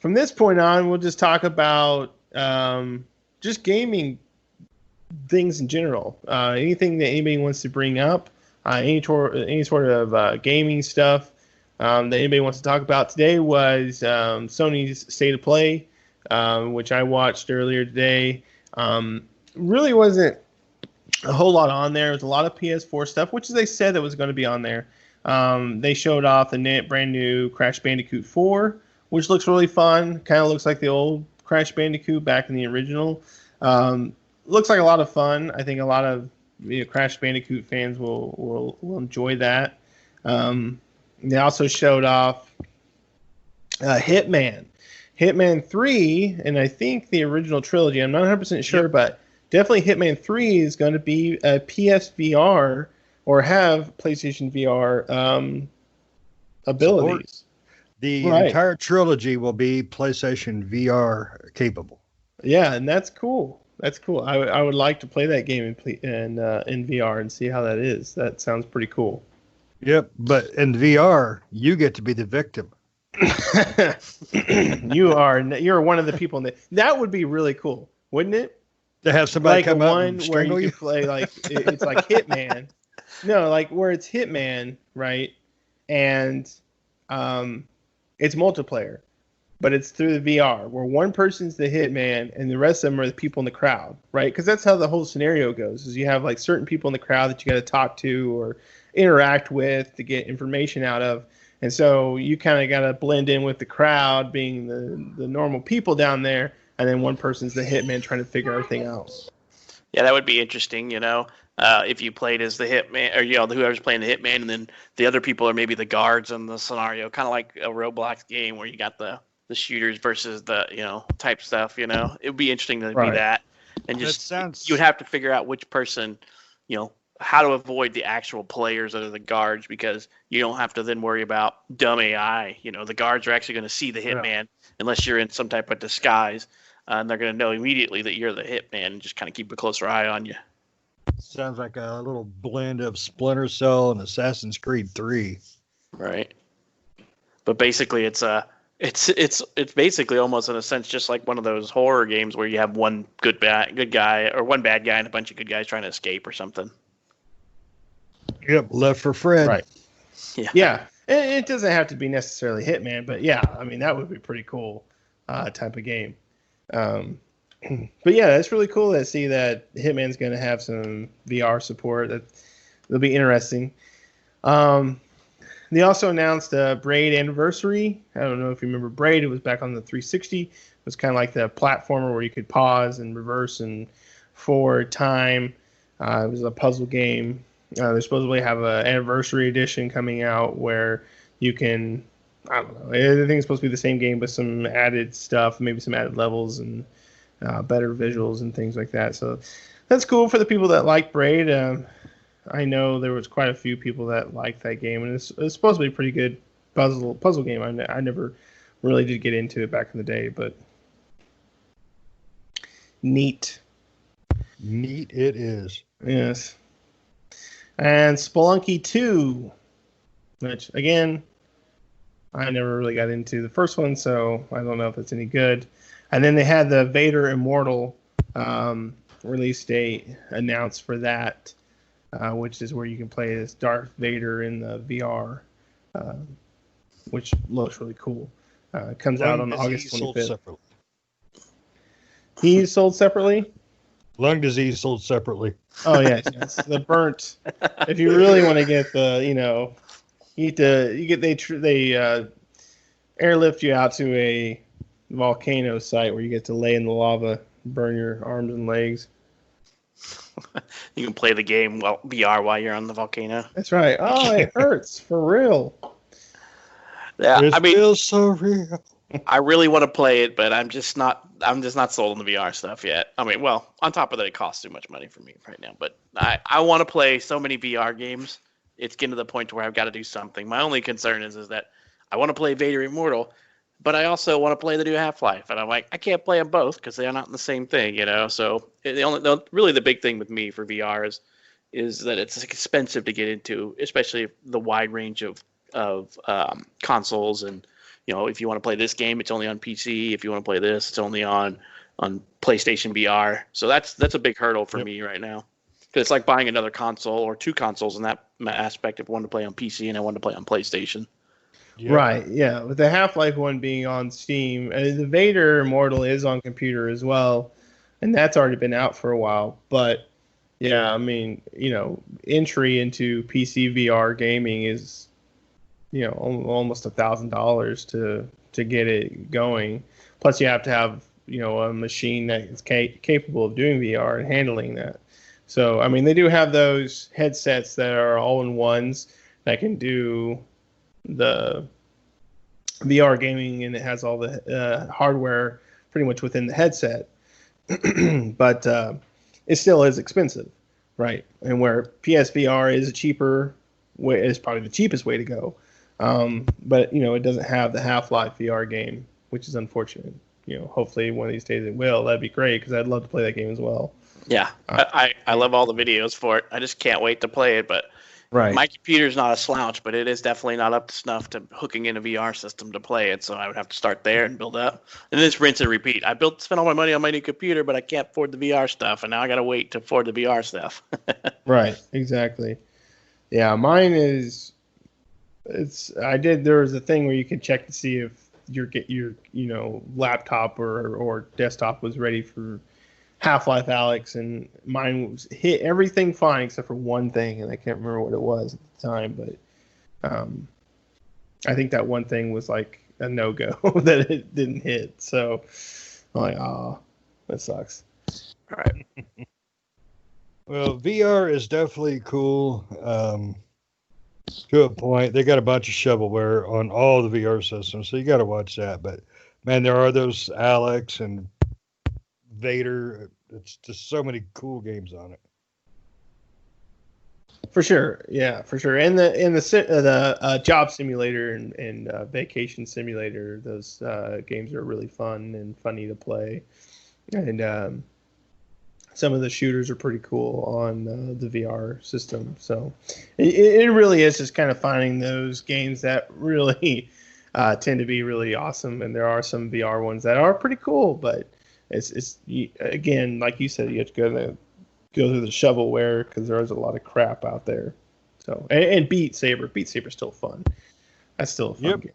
from this point on, we'll just talk about just gaming things in general. Anything that anybody wants to bring up, any sort of gaming stuff that anybody wants to talk about. Today was Sony's State of Play, which I watched earlier today. Really wasn't a whole lot on there. There was a lot of PS4 stuff, which they said that was going to be on there. They showed off the brand new Crash Bandicoot 4, which looks really fun. Kind of looks like the old Crash Bandicoot back in the original. Looks like a lot of fun. I think a lot of Crash Bandicoot fans will enjoy that. They also showed off Hitman 3, and I think the original trilogy. I'm not 100% sure, but definitely Hitman 3 is going to be a PSVR or have PlayStation VR abilities. Support. The entire trilogy will be PlayStation VR capable. Yeah, and that's cool. That's cool. I would like to play that game in VR and see how that is. That sounds pretty cool. Yep, but in VR, you get to be the victim. You're one of the people that would be really cool, wouldn't it? To have somebody like come out and where strangle you can play like it's like Hitman. No, like where it's Hitman, right? And it's multiplayer, but it's through the VR where one person's the hitman and the rest of them are the people in the crowd, right? Because that's how the whole scenario goes. Is you have like certain people in the crowd that you got to talk to or interact with to get information out of, and so you kind of got to blend in with the crowd, being the normal people down there, and then one person's the hitman trying to figure everything out. Yeah, that would be interesting, if you played as the hitman, or whoever's playing the hitman, and then the other people are maybe the guards in the scenario, kind of like a Roblox game where you got the shooters versus the type stuff. It would be interesting to be that, and you would have to figure out which person, how to avoid the actual players that are the guards, because you don't have to then worry about dumb AI. The guards are actually going to see the hitman unless you're in some type of disguise, and they're going to know immediately that you're the hitman and just kind of keep a closer eye on you. Sounds like a little blend of Splinter Cell and Assassin's Creed 3. Right. But basically it's basically almost in a sense just like one of those horror games where you have one good guy or one bad guy and a bunch of good guys trying to escape or something. Yep, Left 4 Fred. Right. Yeah. It doesn't have to be necessarily Hitman, but yeah, I mean that would be pretty cool type of game. But yeah, that's really cool to see that Hitman's going to have some VR support. That'll be interesting. They also announced Braid Anniversary. I don't know if you remember Braid. It was back on the 360. It was kind of like the platformer where you could pause and reverse and forward time. It was a puzzle game. They supposedly have an Anniversary Edition coming out where you can, I don't know, I think it's supposed to be the same game but some added stuff, maybe some added levels and better visuals and things like that. So that's cool for the people that like Braid. I know there was quite a few people that liked that game, and it's supposed to be a pretty good puzzle game. I never really did get into it back in the day, but neat. Neat it is. Yes. And Spelunky 2, which, again, I never really got into the first one, so I don't know if it's any good. And then they had the Vader Immortal release date announced for that, which is where you can play as Darth Vader in the VR, which looks really cool. It comes out on August 25th. He's sold separately? Lung disease sold separately. Oh, yes. The burnt. If you really want to get the, they airlift you out to a volcano site where you get to lay in the lava, burn your arms and legs. You can play the game VR while you're on the volcano. That's right. Oh, it hurts for real. Yeah, it feels so real. I really want to play it, but I'm just not sold on the VR stuff yet. I mean, well, on top of that, it costs too much money for me right now. But I want to play so many VR games. It's getting to the point where I've got to do something. My only concern is that I want to play Vader Immortal, but I also want to play the new Half-Life, and I'm like, I can't play them both because they are not in the same thing, So really the big thing with me for VR is that it's expensive to get into, especially the wide range of consoles and if you want to play this game, it's only on PC. If you want to play this, it's only on PlayStation VR. So that's a big hurdle for me right now. Because it's like buying another console or two consoles in that aspect. If I wanted to play on PC and I wanted to play on PlayStation. Yep. Right, yeah. With the Half-Life one being on Steam, the Vader Immortal is on computer as well, and that's already been out for a while. But yeah, I mean, entry into PC VR gaming is, almost $1,000 to get it going. Plus, you have to have a machine that is capable of doing VR and handling that. So, I mean, they do have those headsets that are all-in-ones that can do the VR gaming, and it has all the hardware pretty much within the headset. But it still is expensive, right? And where PSVR is a cheaper way, is probably the cheapest way to go. But it doesn't have the Half-Life VR game, which is unfortunate. Hopefully one of these days it will. That'd be great because I'd love to play that game as well. Yeah, I love all the videos for it. I just can't wait to play it. But right, my computer's not a slouch, but it is definitely not up to snuff to hooking in a VR system to play it. So I would have to start there and build up, and then just rinse and repeat. I spent all my money on my new computer, but I can't afford the VR stuff, and now I got to wait to afford the VR stuff. Right, exactly. Yeah, mine is. There was a thing where you could check to see if your laptop or desktop was ready for Half-Life Alyx, and mine hit everything fine except for one thing, and I can't remember what it was at the time, but I think that one thing was like a no-go that it didn't hit. So I'm like, that sucks. All right. Well, VR is definitely cool. To a point, they got a bunch of shovelware on all the VR systems, so you got to watch that. But man, there are those Alyx and Vader. It's just so many cool games on it. For sure, yeah, for sure. And the job simulator and vacation simulator, those games are really fun and funny to play. And some of the shooters are pretty cool on the VR system. So it really is just kind of finding those games that really tend to be really awesome. And there are some VR ones that are pretty cool, but it's again, like you said, you have to go through the shovelware because there's a lot of crap out there. So and Beat Saber's still fun. That's still a fun game.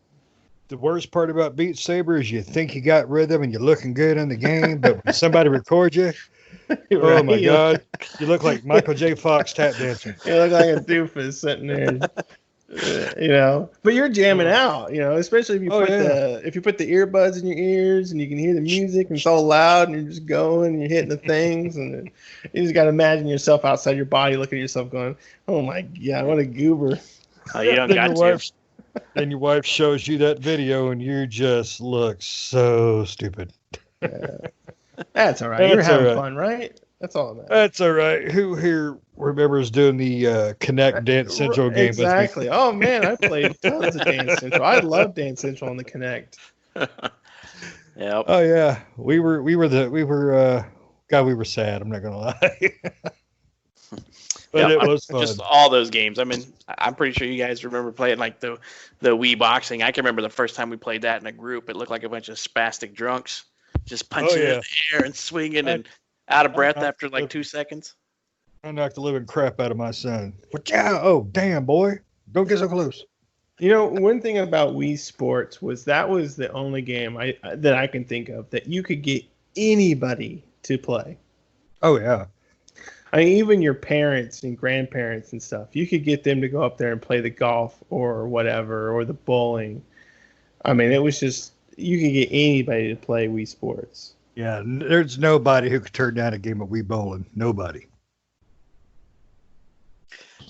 The worst part about Beat Saber is you think you got rhythm and you're looking good in the game, but when somebody records you, oh my God, you look like Michael J. Fox tap dancing. You look like a doofus sitting there. But you're jamming out, especially if you put the earbuds in your ears and you can hear the music and it's all loud and you're just going and you're hitting the things, and you just got to imagine yourself outside your body looking at yourself going, oh my God, what a goober. Oh, you don't got to. Then your wife shows you that video and you just look so stupid. Yeah. That's all right. You're having fun, right? That's all that matters. That's all right. Who here remembers doing the Kinect Dance Central game? Exactly. Oh man, I played tons of Dance Central. I love Dance Central on the Kinect. Yep. Oh yeah, we were God, we were sad. I'm not gonna lie. But it was fun. Just all those games. I mean, I'm pretty sure you guys remember playing like the Wii boxing. I can remember the first time we played that in a group. It looked like a bunch of spastic drunks just punching in the air and swinging and out of breath after like 2 seconds. I knocked the living crap out of my son. But yeah, oh damn boy, don't get so close. One thing about Wii Sports was that was the only game that I can think of that you could get anybody to play. Oh yeah. I mean, even your parents and grandparents and stuff, you could get them to go up there and play the golf or whatever, or the bowling. I mean, it was just, you could get anybody to play Wii Sports. Yeah, there's nobody who could turn down a game of Wii bowling. Nobody.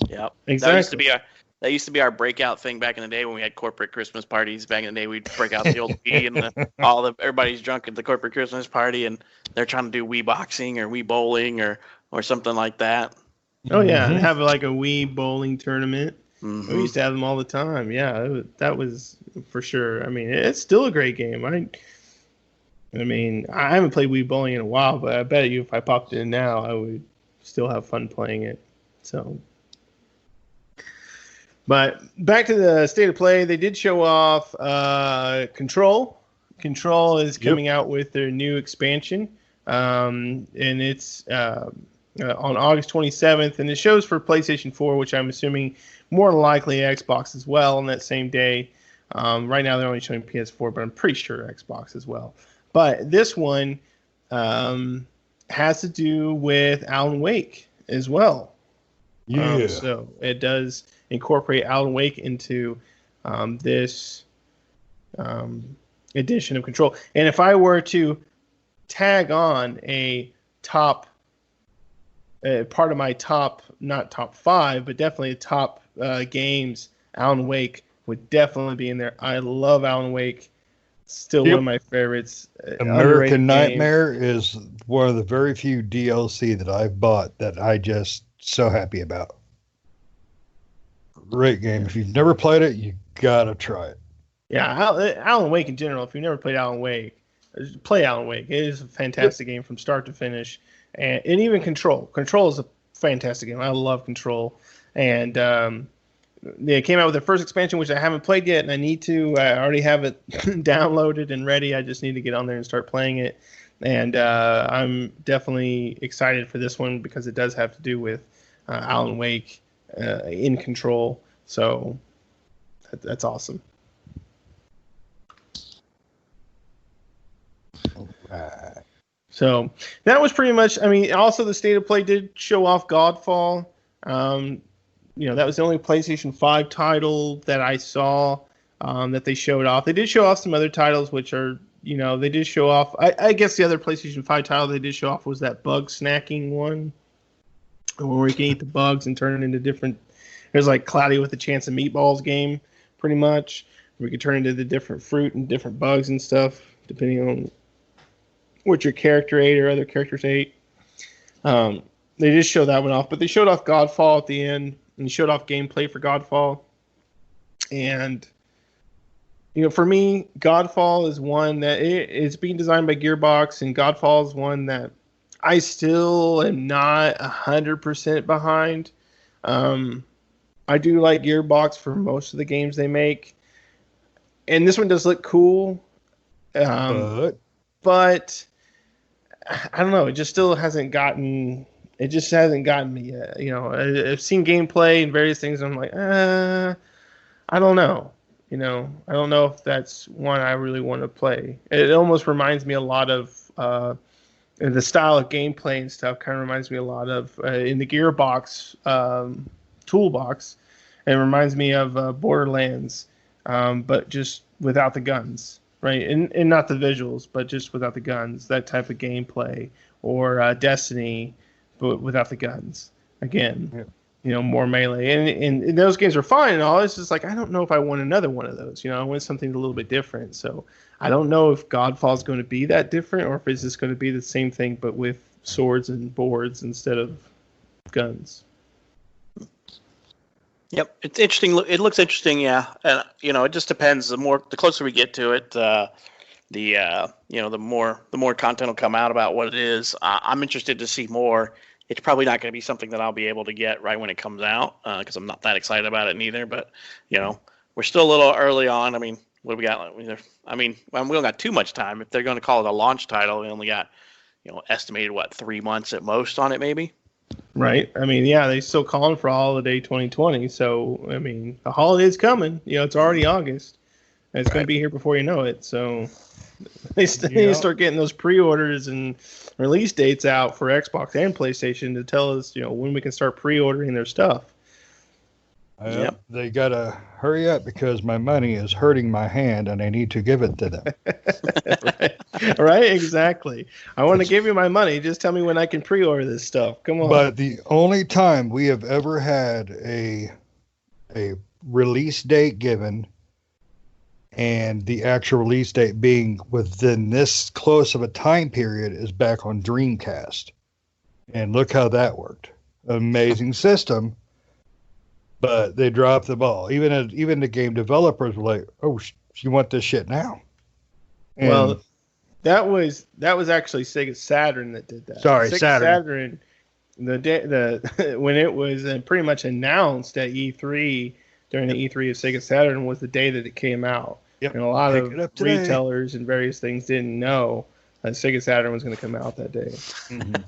Yep. Exactly. That used to be our breakout thing back in the day when we had corporate Christmas parties. Back in the day, we'd break out the old Wii and everybody's drunk at the corporate Christmas party, and they're trying to do Wii boxing or Wii bowling or something like that. Oh yeah, and have like a Wii bowling tournament. Mm-hmm. We used to have them all the time. Yeah, that was for sure. I mean, it's still a great game. I haven't played Wii bowling in a while, but I bet you if I popped it in now, I would still have fun playing it. So, But back to the state of play, they did show off Control. Control is coming out with their new expansion, and it's on August 27th, and it shows for PlayStation 4, which I'm assuming more than likely Xbox as well on that same day. Right now they're only showing PS4, but I'm pretty sure Xbox as well. But this one has to do with Alan Wake as well. Yeah. So it does incorporate Alan Wake into this edition of Control. And if I were to tag on a top part of my top, not top 5, but definitely top games, Alan Wake would definitely be in there. I love Alan Wake. Still one of my favorites. American Nightmare is one of the very few DLC that I've bought that I just so happy about. Great game. If you've never played it, you gotta try it. Yeah, Alan Wake in general. If you've never played Alan Wake, play Alan Wake. It is a fantastic game from start to finish, and even Control. Control is a fantastic game. I love Control, and they came out with their first expansion, which I haven't played yet, and I need to. I already have it downloaded and ready. I just need to get on there and start playing it. And I'm definitely excited for this one because it does have to do with Alan Wake in Control. So that's awesome. Right. So that was pretty much. I mean, also the state of play did show off Godfall. That was the only PlayStation 5 title that I saw that they showed off. They did show off some other titles, which are, they did show off. I guess the other PlayStation 5 title they did show off was that bug snacking one, where you can eat the bugs and turn it into different. It was like Cloudy with a Chance of Meatballs game, pretty much. Where you could turn into the different fruit and different bugs and stuff, depending on what your character ate or other characters ate. They just showed that one off, but they showed off Godfall at the end. And showed off gameplay for Godfall. And, for me, Godfall is one that it's being designed by Gearbox, and Godfall is one that I still am not 100% behind. I do like Gearbox for most of the games they make. And this one does look cool. But I don't know. It just still hasn't gotten... It just hasn't gotten me yet. I've seen gameplay and various things. And I'm like, I don't know. I don't know if that's one I really want to play. It almost reminds me a lot of the style of gameplay and stuff. Kind of reminds me a lot of in the Gearbox toolbox. It reminds me of Borderlands, but just without the guns, right? And not the visuals, but just without the guns. That type of gameplay, or Destiny. But without the guns, again, more melee, and those games are fine and all. It's just like I don't know if I want another one of those. I want something a little bit different. So I don't know if Godfall is going to be that different, or if it's just going to be the same thing but with swords and boards instead of guns. Yep, it's interesting. It looks interesting, yeah, and it just depends. The closer we get to it, the more content will come out about what it is. I'm interested to see more. It's probably not going to be something that I'll be able to get right when it comes out because I'm not that excited about it neither. But we're still a little early on. I mean, what do we got? We don't got too much time. If they're going to call it a launch title, we only got estimated 3 months at most on it, maybe. Right. I mean, yeah, they're still calling for holiday 2020. So I mean, the holiday's coming. It's already August. And it's going to be here before you know it. So they need to start getting those pre-orders and release dates out for Xbox and PlayStation to tell us, when we can start pre-ordering their stuff. They got to hurry up because my money is hurting my hand and I need to give it to them. Right, exactly. I want to give you my money. Just tell me when I can pre-order this stuff. Come on. But the only time we have ever had a release date given and the actual release date being within this close of a time period is back on Dreamcast. And look how that worked. Amazing system, but they dropped the ball. Even the game developers were like, "Oh, you want this shit now?" And well, that was actually Sega Saturn that did that. Sorry, Sega Saturn. When it was pretty much announced at E3 during the E3 of Sega Saturn was the day that it came out. Yep. And a lot Pick of it up today. retailers and various things didn't know that Sega Saturn was going to come out that day. Mhm.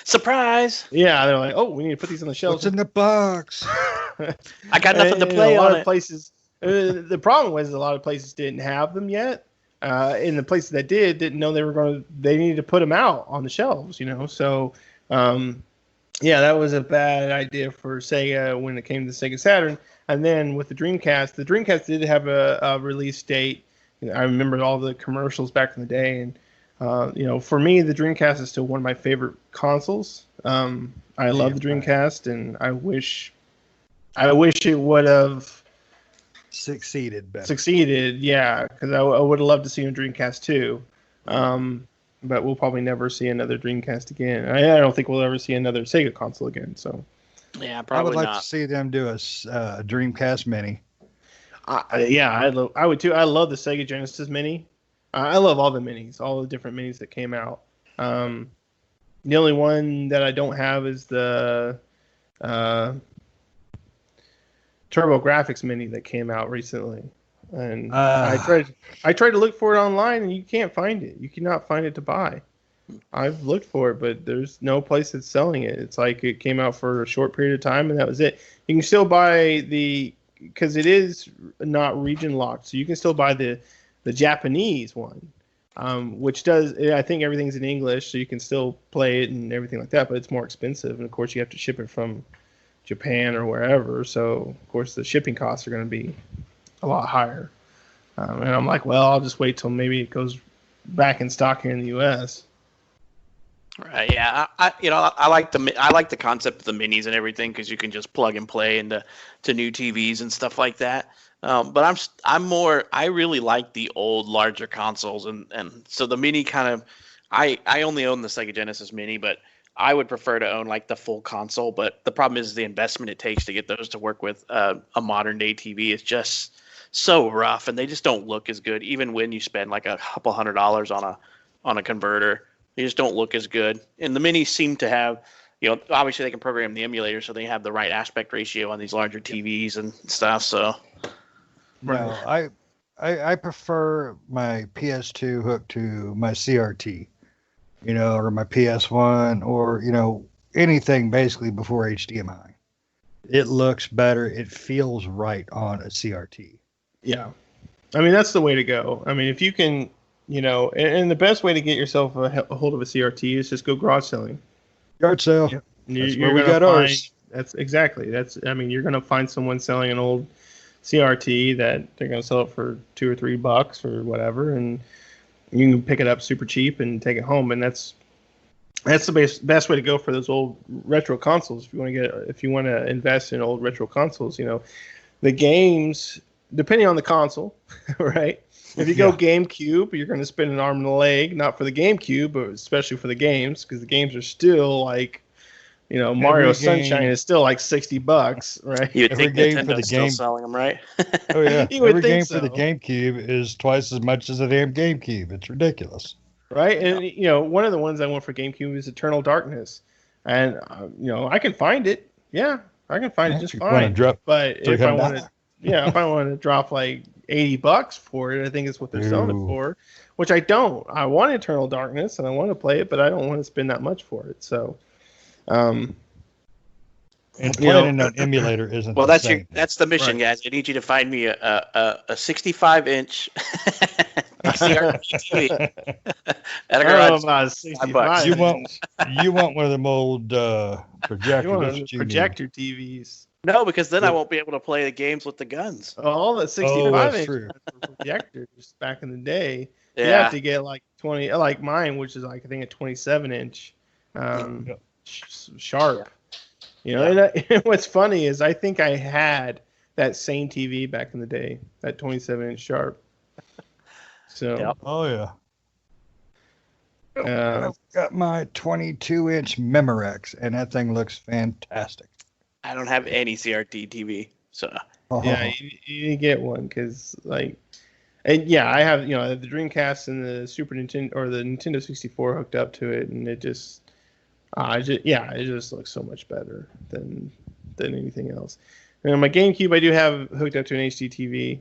Surprise! Yeah, they're like, oh, we need to put these on the shelves. What's in the box? I got nothing to And play a lot on of it. places. The problem was a lot of places didn't have them yet. And the places that didn't know they needed to put them out on the shelves, So, yeah, that was a bad idea for Sega when it came to Sega Saturn. And then with the Dreamcast did have a release date. I remember all the commercials back in the day, and for me, the Dreamcast is still one of my favorite consoles. I love the Dreamcast, and I wish it would have Succeeded better. succeeded. Yeah, because I would have loved to see a Dreamcast too. But we'll probably never see another Dreamcast again. I don't think we'll ever see another Sega console again. So, Yeah, I would probably like not. to see them do a Dreamcast Mini. I would too. I love the Sega Genesis Mini. I love all the minis, all the different minis that came out. The only one that I don't have is the TurboGrafx Mini that came out recently. And I tried to look for it online, and you can't find it. You cannot find it to buy. I've looked for it, but there's no place that's selling it. It's like it came out for a short period of time, and that was it. You can still buy because it is not region locked, so you can still buy the Japanese one, which does. I think everything's in English, so you can still play it and everything like that. But it's more expensive, and of course you have to ship it from Japan or wherever. So of course the shipping costs are going to be a lot higher. And I'm like, well, I'll just wait till maybe it goes back in stock here in the U.S. Right. Yeah. I like the concept of the minis and everything because you can just plug and play into new TVs and stuff like that. But I really like the old larger consoles and so the mini kind of I only own the Sega Genesis Mini, but I would prefer to own like the full console. But the problem is the investment it takes to get those to work with a modern day TV is just so rough, and they just don't look as good even when you spend like a couple $100 on a converter. They just don't look as good. And the minis seem to have, obviously they can program the emulator so they have the right aspect ratio on these larger TVs and stuff. So, No, I prefer my PS2 hooked to my CRT, or my PS1 or, anything basically before HDMI. It looks better. It feels right on a CRT. Yeah. I mean, that's the way to go. I mean, if you can, and the best way to get yourself a hold of a CRT is just go garage selling. Yard sale. Yep. That's where we got ours. You're going to find someone selling an old CRT that they're going to sell it for $2 or $3 or whatever, and you can pick it up super cheap and take it home. And that's the best way to go for those old retro consoles. If you want to invest in old retro consoles, the games, depending on the console, right? If you go GameCube, you're going to spend an arm and a leg, not for the GameCube, but especially for the games, because the games are still like, Mario Sunshine is still like $60, right? you would Every think game for the Nintendo's still game- selling them, right? Oh yeah. You would Every think game so. for the GameCube is twice as much as a damn GameCube. It's ridiculous. Right? And, one of the ones I want for GameCube is Eternal Darkness. And, I can find it. Yeah, I can find it just You wanna fine. drop But if I want $300? to, if I want to drop like $80 for it, I think it's what they're selling it Ooh. for, which I don't. I want Eternal Darkness and I want to play it, but I don't want to spend that much for it. So, And You playing know- in an emulator isn't. Well, the same. that's the mission, Right. guys. I need you to find me a 65-inch CRT TV at I a don't know garage. about $5. 65. You want one of them old You projectors? want that's what you need. projector TVs. No, because then I Yeah. won't be able to play the games with the guns. All the Oh, 65 that's inch true. projectors back in the day. You Yeah. have to get like 20, like mine, which is like I think a 27-inch Yeah. sharp. And what's funny is I think I had that same TV back in the day, that 27-inch sharp. So Yep. Oh yeah. uh, I've got my 22-inch Memorex, and that thing looks fantastic. I don't have any CRT TV, so yeah, you need to get one because and yeah, I have the Dreamcast and the Super Nintendo or the Nintendo 64 hooked up to it, and it just it just looks so much better than anything else. And my GameCube, I do have hooked up to an HD TV,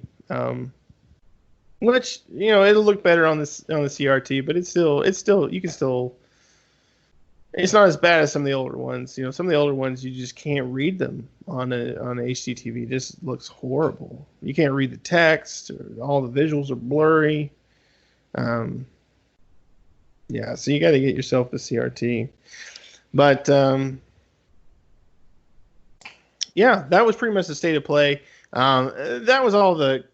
which it'll look better on the CRT, but it's still you can still. It's not as bad as some of the older ones. Some of the older ones you just can't read them on a HD TV. It just looks horrible. You can't read the text, or all the visuals are blurry. Yeah, so you got to get yourself a CRT. But yeah, that was pretty much the state of play. That was all the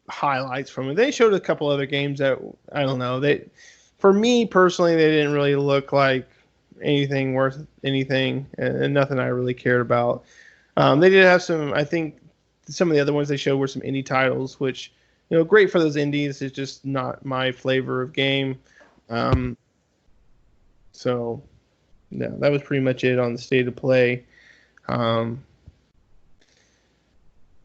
highlights from it. They showed a couple other games that I don't know. For me personally, they didn't really look like anything worth anything, and nothing I really cared about. They did have some. I think some of the other ones they showed were some indie titles, which great for those indies. It's just not my flavor of game. So yeah, that was pretty much it on the state of play.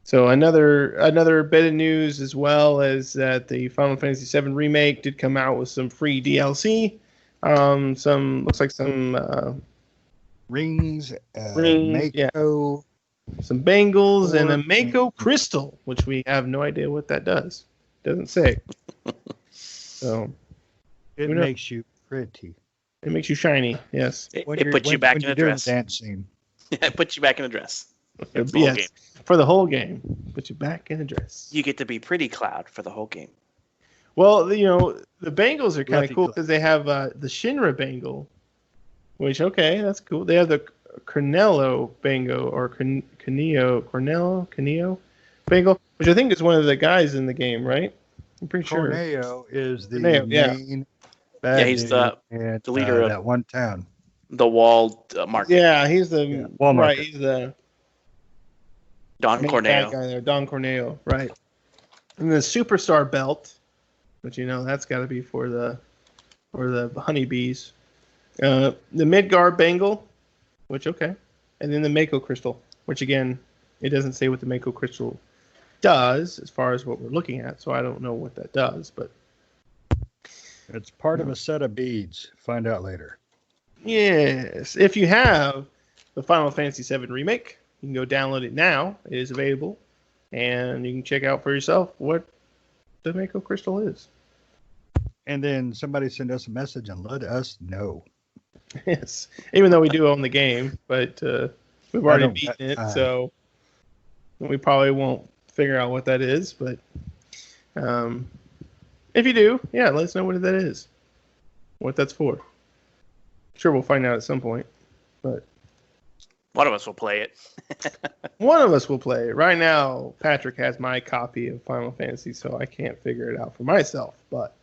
So another bit of news as well is that the Final Fantasy VII Remake did come out with some free DLC. Looks like some rings, yeah. Some bangles, and a Mako crystal, which we have no idea what that does. Doesn't say. So it makes you pretty. It makes you shiny. Yes. It puts you back in a dress. Dance scene. It puts you back in a dress. Yes. For the whole game, put you back in a dress. You get to be pretty Cloud for the whole game. Well, the bangles are kind of cool because they have the Shinra bangle, which that's cool. They have the Cornello bangle or Cornello bangle, which I think is one of the guys in the game, right? I'm pretty sure. Corneo is the main bad yeah, he's the leader of that one town. The walled market. Yeah, he's the Walmart. Right, he's the Don main Corneo. bad guy there, Don Corneo, right? And the Superstar belt, but that's got to be for the honeybees. The Midgar bangle, which and then the Mako crystal, which again, it doesn't say what the Mako crystal does as far as what we're looking at, so I don't know what that does, but it's part of a set of beads. Find out later. Yes, if you have the Final Fantasy VII Remake, you can go download it now. It is available, and you can check out for yourself what the Mako crystal is. And then somebody send us a message and let us know. Yes, even though we do own the game, but we've already beaten it, so we probably won't figure out what that is. But if you do, let us know what that is, what that's for. Sure, we'll find out at some point, but one of us will play it. One of us will play it. Right now, Patrick has my copy of Final Fantasy, so I can't figure it out for myself, but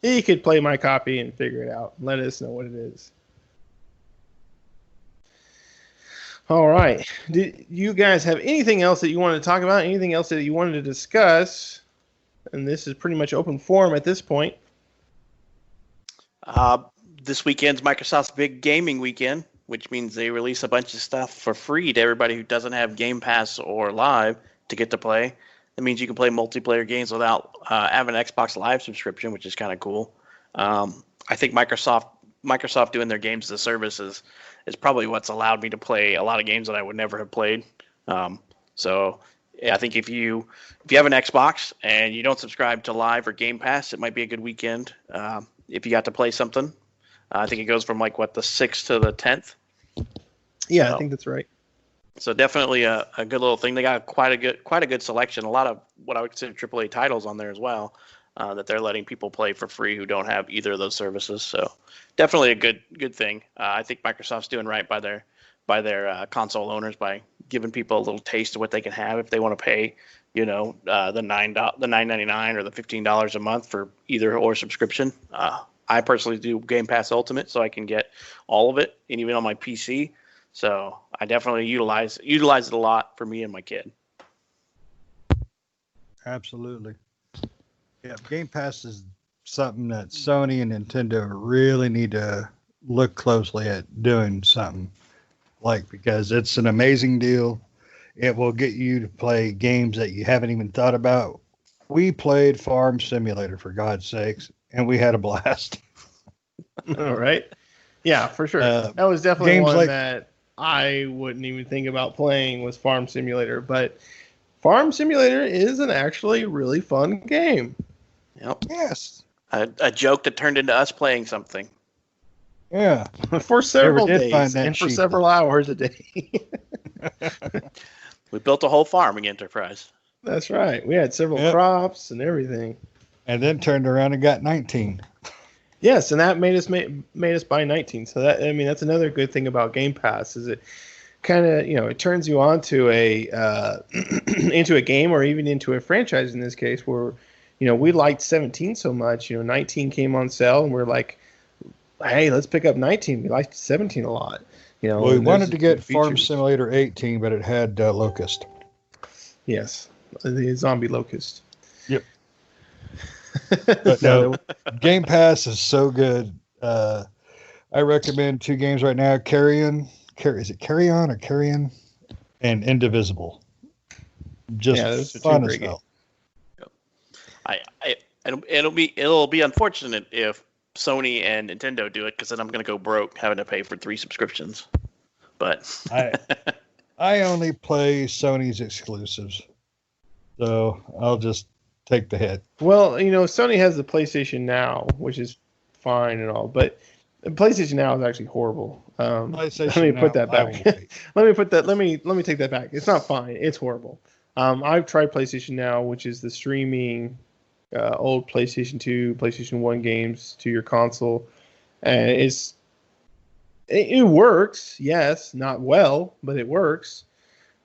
he could play my copy and figure it out and let us know what it is. All right. Did you guys have anything else that you wanted to talk about? Anything else that you wanted to discuss? And this is pretty much open forum at this point. This weekend's Microsoft's big gaming weekend, which means they release a bunch of stuff for free to everybody who doesn't have Game Pass or Live to get to play. That means you can play multiplayer games without having an Xbox Live subscription, which is kind of cool. I think Microsoft doing their games as a service is probably what's allowed me to play a lot of games that I would never have played. So I think if you have an Xbox and you don't subscribe to Live or Game Pass, it might be a good weekend if you got to play something. I think it goes from the 6th to the 10th. Yeah, so, I think that's right. So definitely a good little thing. They got quite a good selection. A lot of what I would consider AAA titles on there as well that they're letting people play for free who don't have either of those services. So definitely a good thing. I think Microsoft's doing right by their console owners by giving people a little taste of what they can have if they want to pay, the $9.99 or the $15 a month for either or subscription. I personally do Game Pass Ultimate, so I can get all of it, and even on my PC. So I definitely utilize it a lot for me and my kid. Absolutely. Yeah, Game Pass is something that Sony and Nintendo really need to look closely at doing something because it's an amazing deal. It will get you to play games that you haven't even thought about. We played Farm Simulator, for God's sakes, and we had a blast. All right. Yeah, for sure. That was definitely one that I wouldn't even think about playing was Farm Simulator, but Farm Simulator is an actually really fun game. Yep. Yes. A joke that turned into us playing something. Yeah. For several did days find that and for cheap. several hours a day. We built a whole farming enterprise. That's right. We had several Yep. crops and everything. And then turned around and got 19. Yes, and that made us buy 19. So that, I mean, that's another good thing about Game Pass is it kind of, it turns you on to a into a game or even into a franchise in this case where, we liked 17 so much. 19 came on sale and we're like, hey, let's pick up 19. We liked 17 a lot. Well, we and wanted there's to get features. Farm Simulator 18, but it had Locust. Yes, the zombie locust. Yep. But no, Game Pass is so good. I recommend 2 games right now: is it Carry On or Carrion, and Indivisible. Just those are fun two as great hell. It'll be unfortunate if Sony and Nintendo do it, because then I'm going to go broke having to pay for 3 subscriptions. But I only play Sony's exclusives, so I'll just take the hit. Well, Sony has the PlayStation Now, which is fine and all, but PlayStation Now is actually horrible. Let me put that back. Let me take that back. It's not fine. It's horrible. I've tried PlayStation Now, which is the streaming old PlayStation 2, PlayStation 1 games to your console, and it works. Yes, not well, but it works.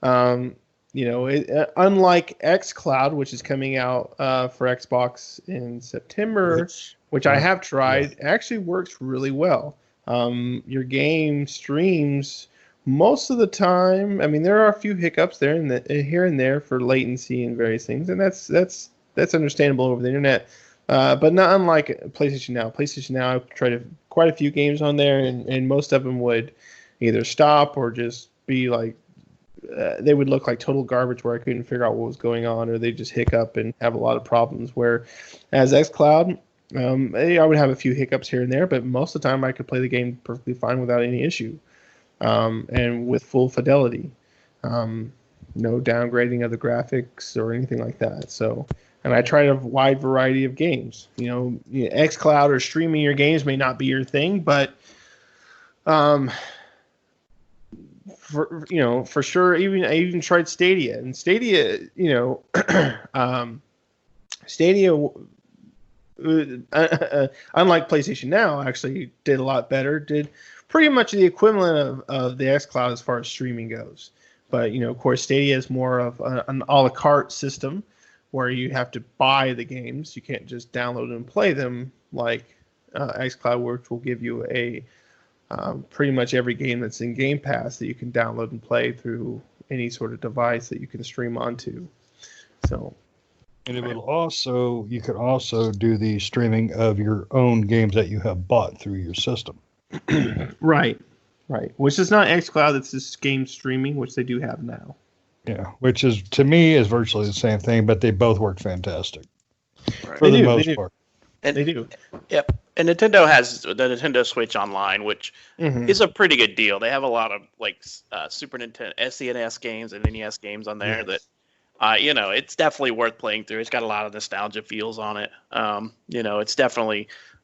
Unlike xCloud, which is coming out for Xbox in September, which I have tried, actually works really well. Your game streams most of the time. I mean, there are a few hiccups there and here and there for latency and various things, and that's understandable over the internet. But not unlike PlayStation Now. PlayStation Now, I've tried quite a few games on there, and most of them would either stop or just be like, they would look like total garbage where I couldn't figure out what was going on, or they just hiccup and have a lot of problems. Where as xCloud, I would have a few hiccups here and there, but most of the time I could play the game perfectly fine without any issue, and with full fidelity. No downgrading of the graphics or anything like that. So, and I tried a wide variety of games. xCloud or streaming your games may not be your thing, but for sure, I even tried Stadia, and Stadia, Stadia, unlike PlayStation Now, actually did a lot better. Did pretty much the equivalent of the xCloud as far as streaming goes. But of course, Stadia is more of an a la carte system where you have to buy the games. You can't just download and play them like xCloud, which will give you pretty much every game that's in Game Pass that you can download and play through any sort of device that you can stream onto. So, and you could also do the streaming of your own games that you have bought through your system. Right. Which is not xCloud. It's just game streaming, which they do have now. Yeah, which is to me is virtually the same thing, but they both work fantastic Right. for the most part. And They do. Yep. And Nintendo has the Nintendo Switch Online, which is a pretty good deal. They have a lot of Super Nintendo, SNES games and NES games on there that, it's definitely worth playing through. It's got a lot of nostalgia feels on it.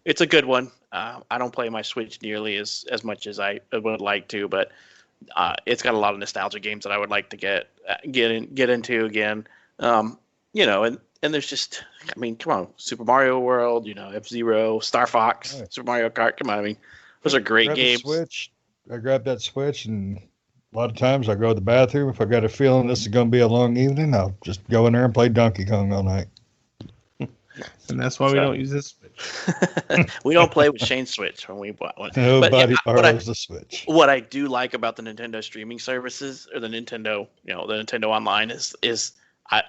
It's a good one. I don't play my Switch nearly as much as I would like to, but it's got a lot of nostalgia games that I would like to get into again. And there's just, come on, Super Mario World, F-Zero, Star Fox, Super Mario Kart. Come on, those are great games. I grabbed that Switch, and a lot of times I go to the bathroom. If I got a feeling this is going to be a long evening, I'll just go in there and play Donkey Kong all night. And that's why we don't use this Switch. We don't play with Shane's Switch when we bought one. Nobody borrows the Switch. What I do like about the Nintendo streaming services, or the Nintendo, the Nintendo Online is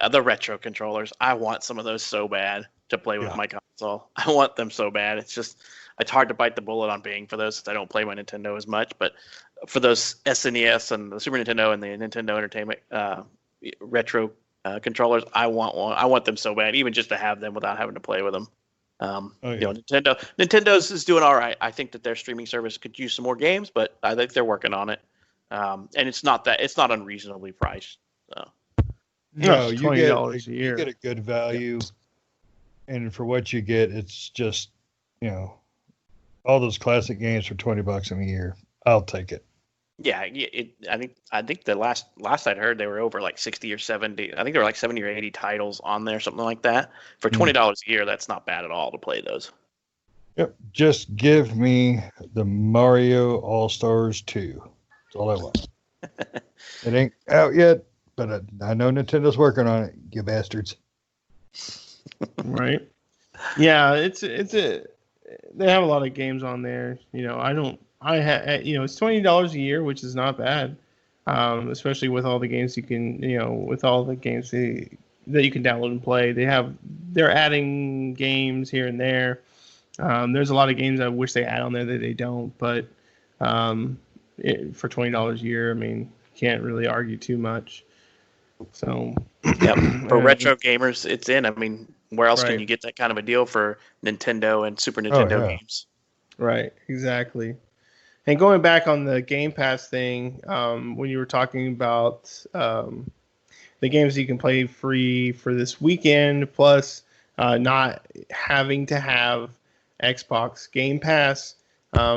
the retro controllers. I want some of those so bad to play with my console. I want them so bad. It's hard to bite the bullet on paying for those since I don't play my Nintendo as much. But for those SNES and the Super Nintendo and the Nintendo Entertainment retro controllers, I want one. I want them so bad, even just to have them without having to play with them. Nintendo's is doing all right. I think that their streaming service could use some more games, but I think they're working on it. And it's not unreasonably priced. So. No, it's you $20 a you year. get a good value, and for what you get, it's just all those classic games for $20 a year. I'll take it. Yeah, I think the last I'd heard they were over like 60 or 70. I think there were like 70 or 80 titles on there, something like that. For $20 a year, that's not bad at all to play those. Yep. Just give me the Mario All-Stars 2. That's all I want. It ain't out yet, but I know Nintendo's working on it, you bastards. Right. Yeah, it's they have a lot of games on there. It's $20 a year, which is not bad. Especially with all the games you can, with all the games that you can download and play. They're adding games here and there. There's a lot of games I wish they had on there that they don't, but for $20 a year, I mean, can't really argue too much. So, yep. For retro gamers, it's in. I mean, where else Right. can you get that kind of a deal for Nintendo and Super Nintendo games? Right, exactly. And going back on the Game Pass thing, when you were talking about the games you can play free for this weekend, plus not having to have Xbox Game Pass,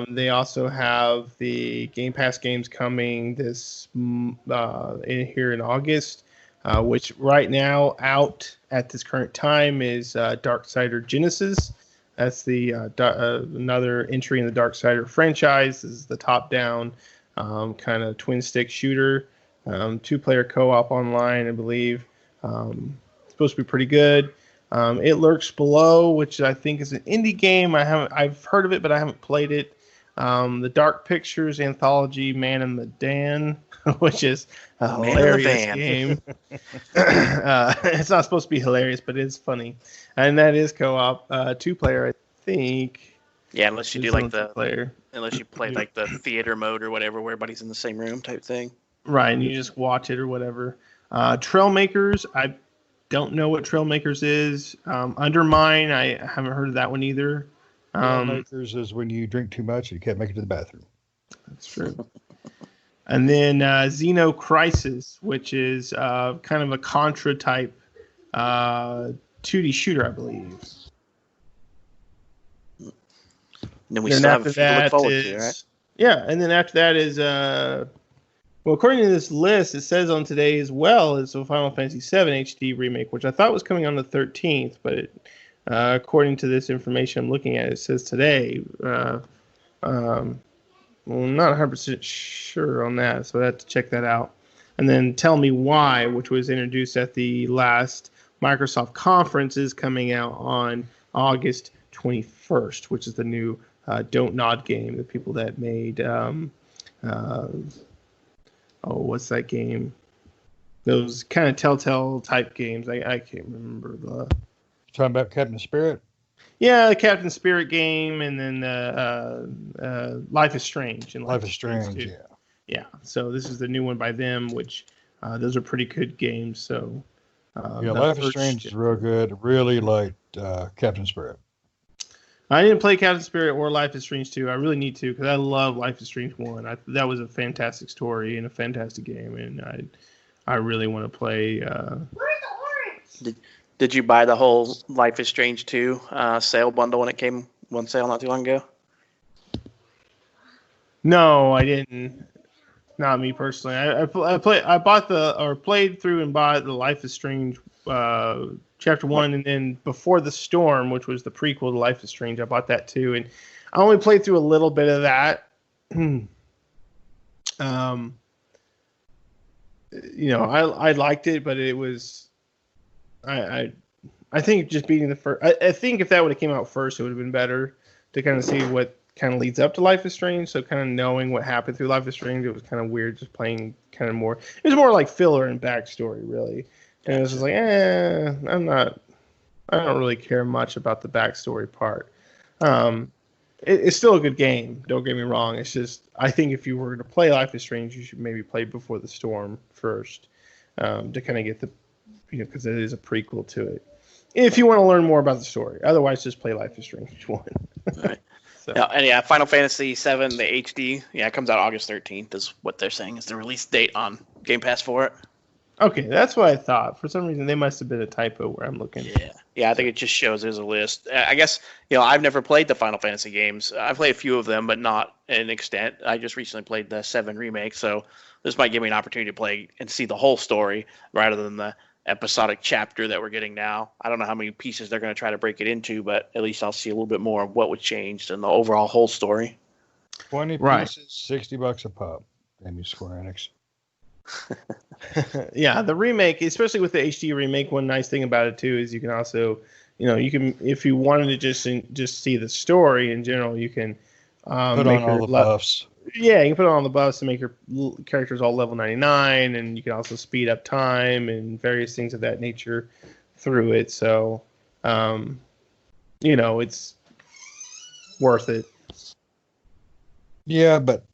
they also have the Game Pass games coming here in August, which right now out at this current time is Darksider Genesis. That's the another entry in the Darksider franchise. This is the top-down kind of twin-stick shooter, two-player co-op online, I believe. Supposed to be pretty good. It Lurks Below, which I think is an indie game. I've heard of it, but I haven't played it. The Dark Pictures anthology Man in the Dan, which is a hilarious game. It's not supposed to be hilarious, but it's funny. And that is co-op, two-player, I think. Yeah, unless you do like player. Unless you play like the theater mode or whatever, where everybody's in the same room type thing. Right, and you just watch it or whatever. Trailmakers, I don't know what Trailmakers is. Undermine, I haven't heard of that one either. Trailmakers is when you drink too much and you can't make it to the bathroom. That's true. And then Xeno Crisis, which is kind of a Contra type 2D shooter, I believe. And then we still have a few to look forward to, right? Yeah, and then after that is well, according to this list, it says on today as well is the Final Fantasy VII HD remake, which I thought was coming on the 13th, but according to this information I'm looking at, it says today. Well, I'm not 100% sure on that, so I have to check that out. And then Tell Me Why, which was introduced at the last Microsoft conference, is coming out on August 21st, which is the new Don't Nod game. The people that made, what's that game? Those kind of Telltale type games. I can't remember the. Talking about Captain Spirit? Yeah, the Captain Spirit game, and then Life is Strange. And Life is Strange, yeah. Yeah, so this is the new one by them, which those are pretty good games. So Life is Strange is real good. Really liked Captain Spirit. I didn't play Captain Spirit or Life is Strange 2. I really need to because I love Life is Strange 1. That was a fantastic story and a fantastic game, and I really want to play. Did you buy the whole Life is Strange 2 sale bundle when it came on sale not too long ago? No, I didn't. Not me personally. I played through and bought the Life is Strange Chapter 1, and then Before the Storm, which was the prequel to Life is Strange. I bought that too, and I only played through a little bit of that. I liked it, but it was I think just beating the first. I think if that would have came out first, it would have been better to kind of see what kind of leads up to Life is Strange. So kind of knowing what happened through Life is Strange, it was kind of weird just playing kind of more. It was more like filler and backstory, really. And it was just like, I don't really care much about the backstory part. It's still a good game. Don't get me wrong. It's just, I think if you were to play Life is Strange, you should maybe play Before the Storm first to kind of get the, because it is a prequel to it. If you want to learn more about the story. Otherwise, just play Life is Strange 1. Right. So, And yeah, Final Fantasy VII, the HD, it comes out August 13th is what they're saying is the release date on Game Pass for it. okay, that's what I thought. For some reason, they must have been a typo where I'm looking. Yeah, I think it just shows there's a list. I guess, I've never played the Final Fantasy games. I've played a few of them, but not an extent. I just recently played the 7 remake, so this might give me an opportunity to play and see the whole story rather than the episodic chapter that we're getting now. I don't know how many pieces they're going to try to break it into, but at least I'll see a little bit more of what was changed in the overall whole story. 20 pieces, $60 a pop. Damn you, Square Enix. Yeah, the remake, especially with the HD remake, one nice thing about it too is you can also, you can, if you wanted to just see the story in general, you can Put on all the buffs. Yeah, you can put on all the buffs to make your characters all level 99, and you can also speed up time and various things of that nature through it. So, it's worth it. Yeah, but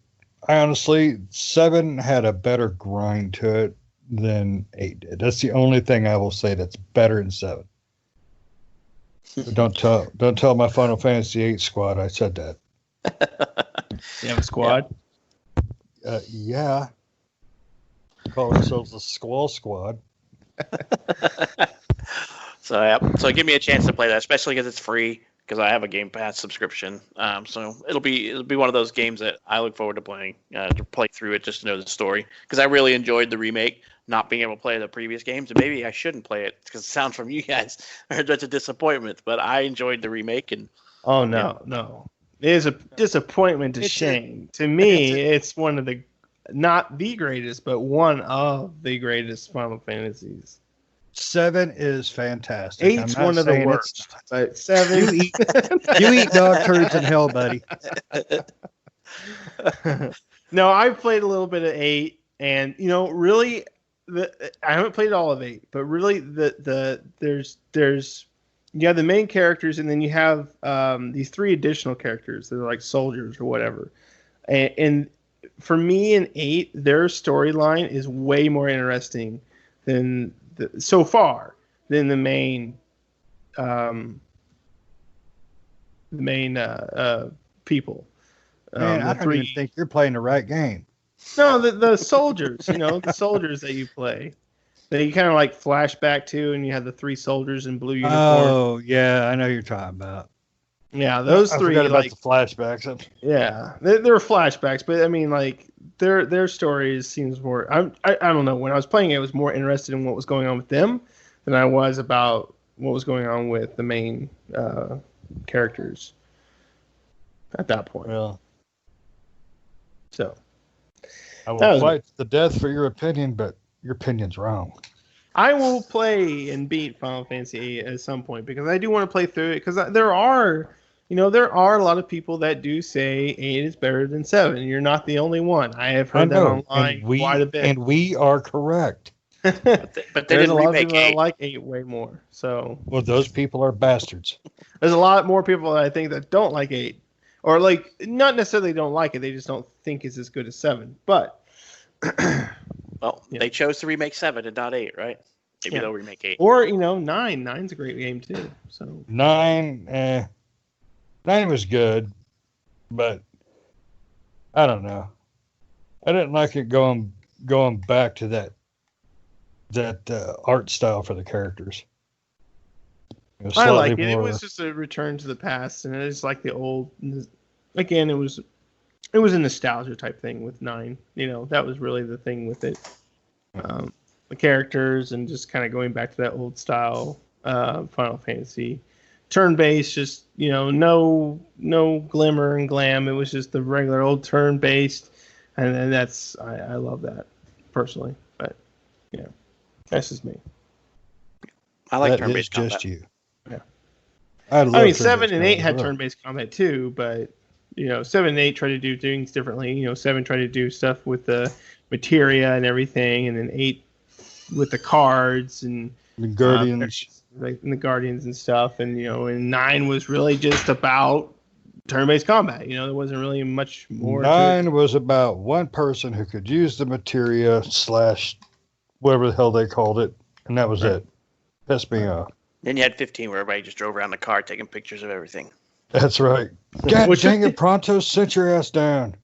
I honestly, 7 had a better grind to it than 8 did. That's the only thing I will say that's better than 7. But don't tell my Final Fantasy 8 squad I said that. You have a squad? Yeah. Call themselves the Squall Squad. So give me a chance to play that, especially because it's free. Because I have a Game Pass subscription, so it'll be one of those games that I look forward to playing, to play through it just to know the story. Because I really enjoyed the remake, not being able to play the previous games, and maybe I shouldn't play it because it sounds from you guys that's a disappointment. But I enjoyed the remake, and No, it is a disappointment to shame. To me, it's one of the, not the greatest, but one of the greatest Final Fantasies. 7 is fantastic. 8's one of the worst. But 7, you eat dog turds in hell, buddy. No, I've played a little bit of 8, and really, I haven't played all of 8, but really, there's you have the main characters, and then you have these 3 additional characters that are like soldiers or whatever, and for me in 8, their storyline is way more interesting than so far than the main people. Man, I don't even think you're playing the right game. No, the soldiers, the soldiers that you play, that you kind of like flashback to, and you have the 3 soldiers in blue uniform. Oh yeah, I know you're talking about. Yeah, those 3. I forgot about the flashbacks. Yeah, they're flashbacks, but I mean, like their stories seems more. I don't know. When I was playing it, I was more interested in what was going on with them than I was about what was going on with the main characters at that point. Well, so I will fight to the death for your opinion, but your opinion's wrong. I will play and beat Final Fantasy VIII at some point because I do want to play through it because there are a lot of people that do say 8 is better than 7. You're not the only one. I have heard that online quite a bit. And we are correct. but they there's didn't a lot of remake people that 8. like 8 way more. So Well, those people are bastards. there's a lot more people that I think that don't like 8. Or like not necessarily don't like it, they just don't think it's as good as 7. But Well, they chose to remake 7 and not 8, right? Maybe they'll remake 8. Or 9. 9's a great game too. So 9 was good, but I don't know. I didn't like it going back to that art style for the characters. I like it. It was just a return to the past, and it's like the old. Again, it was a nostalgia type thing with 9. That was really the thing with it. The characters and just kind of going back to that old style Final Fantasy. Turn-based, just no glimmer and glam. It was just the regular old turn-based, and that's I love that personally. But that's just me. I like that turn-based is combat. just you. Yeah. I mean, 7 and 8 had turn-based combat too, but 7 and 8 tried to do things differently. 7 tried to do stuff with the materia and everything, and then 8 with the cards and the Guardians. Like in the Guardians and stuff, and and 9 was really just about turn-based combat. There wasn't really much more. 9 was about one person who could use the materia / whatever the hell they called it, and that was it. Pissed me off. Then you had 15 where everybody just drove around the car taking pictures of everything. That's right. God Which dang it, Pronto, sit your ass down.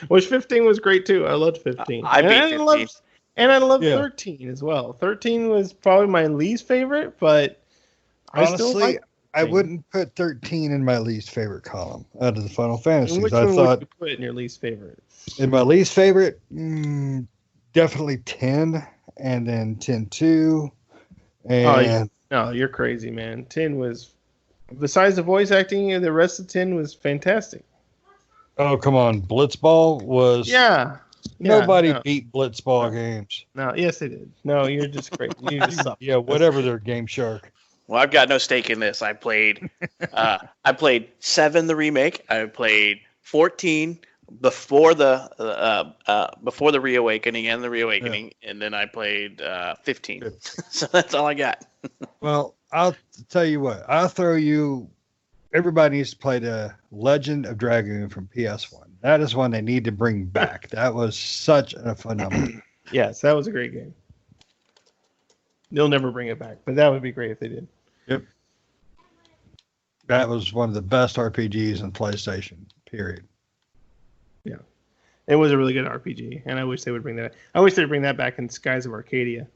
Which 15 was great too. I loved 15. I beat 15. And I loved Yeah. 13 as well. 13 was probably my least favorite, but I still Honestly, like. I wouldn't put 13 in my least favorite column out of the Final And Fantasies. which I one thought would you put in your least favorite? in my least favorite, definitely 10, and then 10-2, and No, you're crazy, man. 10 was, besides the voice acting, the rest of 10 was fantastic. oh come on, Blitzball was Yeah. nobody no, beat Blitzball games. no, yes, they did. No, you're just crazy. You just suck. Yeah, whatever their Game Shark. Well, I've got no stake in this. I played 7 the remake. I played 14 before the Reawakening and the Reawakening, and then I played 15. Good. So that's all I got. Well, I'll tell you what. I'll throw you. Everybody needs to play the Legend of Dragoon from PS1. That is one they need to bring back. That was such a phenomenon. Yes, that was a great game. They'll never bring it back, but that would be great if they did. Yep. That was one of the best RPGs in PlayStation, period. Yeah. It was a really good RPG, and I wish they would bring that. I wish they'd bring that back in Skies of Arcadia.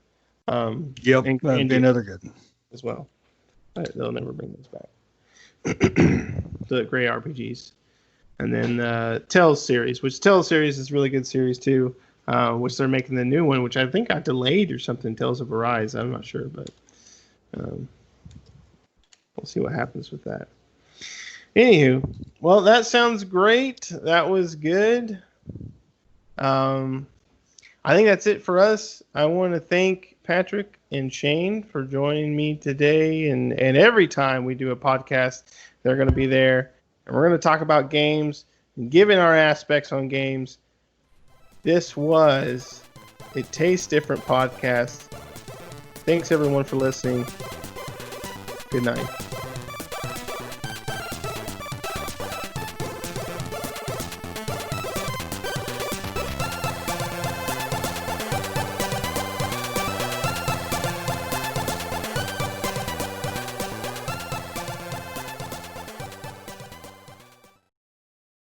Yep, and that'd be another good. as well. But they'll never bring those back. The great RPGs. And then Tales series, which Tales series is a really good series too, which they're making the new one, which I think got delayed or something, Tales of Arise. I'm not sure, but we'll see what happens with that. Anywho, well, that sounds great. That was good. I think that's it for us. I want to thank Patrick and Shane for joining me today. And every time we do a podcast, they're going to be there. And we're going to talk about games and giving our aspects on games. This was a Taste Different podcast. Thanks, everyone, for listening. Good night.